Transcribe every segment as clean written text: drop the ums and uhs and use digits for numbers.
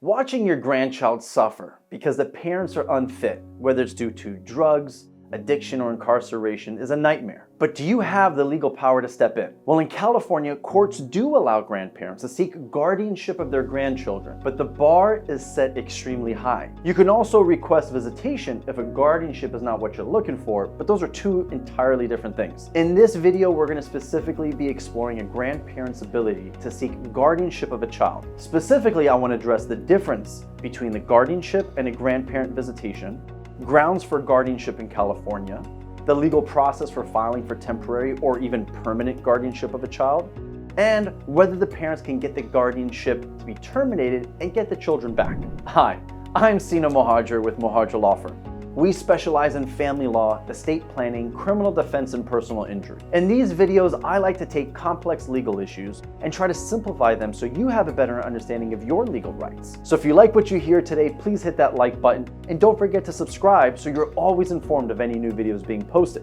Watching your grandchild suffer because the parents are unfit, whether it's due to drugs, addiction, or incarceration, is a nightmare. But do you have the legal power to step in? Well, in California, courts do allow grandparents to seek guardianship of their grandchildren, but the bar is set extremely high. You can also request visitation if a guardianship is not what you're looking for, but those are two entirely different things. In this video, we're going to specifically be exploring a grandparent's ability to seek guardianship of a child. Specifically, I want to address the difference between the guardianship and a grandparent visitation, grounds for guardianship in California, the legal process for filing for temporary or even permanent guardianship of a child, and whether the parents can get the guardianship to be terminated and get the children back. Hi, I'm Sina Mohajer with Mohajer Law Firm. We specialize in family law, estate planning, criminal defense, and personal injury. In these videos, I like to take complex legal issues and try to simplify them so you have a better understanding of your legal rights. So if you like what you hear today, please hit that like button and don't forget to subscribe so you're always informed of any new videos being posted.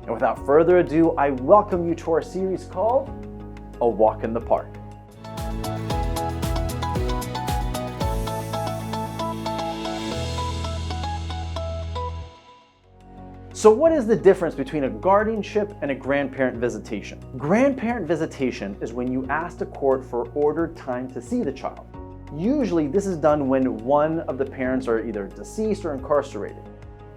And without further ado, I welcome you to our series called A Walk in the Park. So what is the difference between a guardianship and a grandparent visitation? Grandparent visitation is when you ask the court for ordered time to see the child. Usually this is done when one of the parents are either deceased or incarcerated.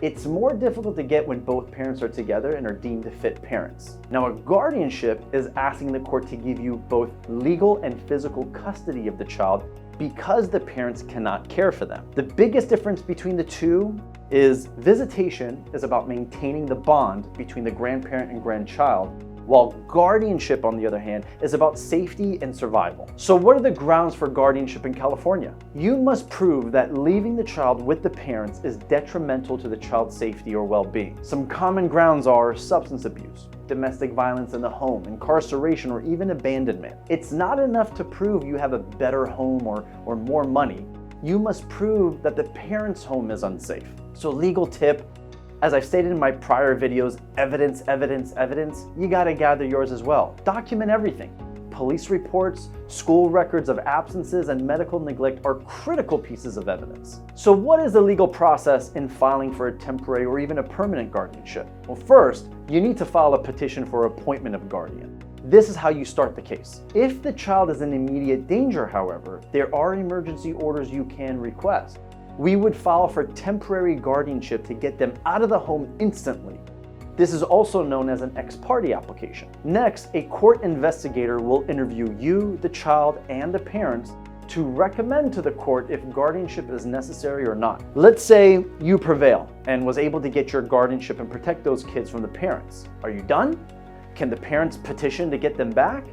It's more difficult to get when both parents are together and are deemed fit parents. Now, a guardianship is asking the court to give you both legal and physical custody of the child because the parents cannot care for them. The biggest difference between the two is visitation is about maintaining the bond between the grandparent and grandchild, while guardianship, on the other hand, is about safety and survival. So what are the grounds for guardianship in California? You must prove that leaving the child with the parents is detrimental to the child's safety or well-being. Some common grounds are substance abuse, domestic violence in the home, incarceration, or even abandonment. It's not enough to prove you have a better home or more money. You must prove that the parent's home is unsafe. So legal tip, as I've stated in my prior videos, evidence, evidence, evidence, you gotta gather yours as well. Document everything. Police reports, school records of absences, and medical neglect are critical pieces of evidence. So what is the legal process in filing for a temporary or even a permanent guardianship? Well, first, you need to file a petition for appointment of guardian. This is how you start the case. If the child is in immediate danger, however, there are emergency orders you can request. We would file for temporary guardianship to get them out of the home instantly. This is also known as an ex parte application. Next, a court investigator will interview you, the child, and the parents to recommend to the court if guardianship is necessary or not. Let's say you prevail and was able to get your guardianship and protect those kids from the parents. Are you done? Can the parents petition to get them back?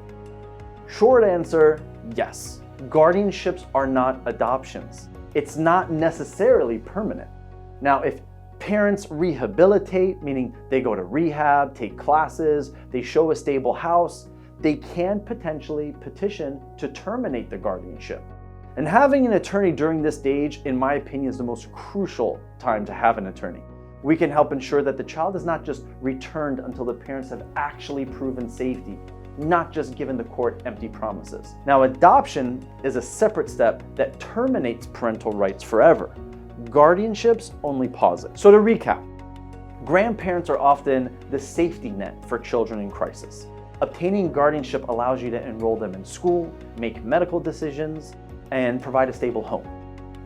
Short answer, yes. Guardianships are not adoptions. It's not necessarily permanent. Now, if parents rehabilitate, meaning they go to rehab, take classes, they show a stable house, they can potentially petition to terminate the guardianship. And having an attorney during this stage, in my opinion, is the most crucial time to have an attorney. We can help ensure that the child is not just returned until the parents have actually proven safety, not just given the court empty promises. Now, adoption is a separate step that terminates parental rights forever. Guardianships only pause it. So to recap, grandparents are often the safety net for children in crisis. Obtaining guardianship allows you to enroll them in school, make medical decisions, and provide a stable home.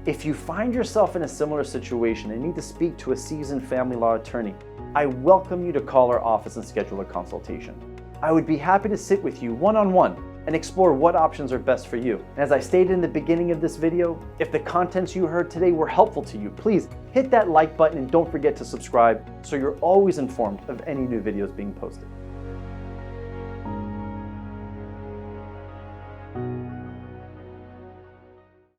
If you find yourself in a similar situation and need to speak to a seasoned family law attorney, I welcome you to call our office and schedule a consultation. I would be happy to sit with you one-on-one and explore what options are best for you. And as I stated in the beginning of this video, if the contents you heard today were helpful to you, please hit that like button and don't forget to subscribe so you're always informed of any new videos being posted.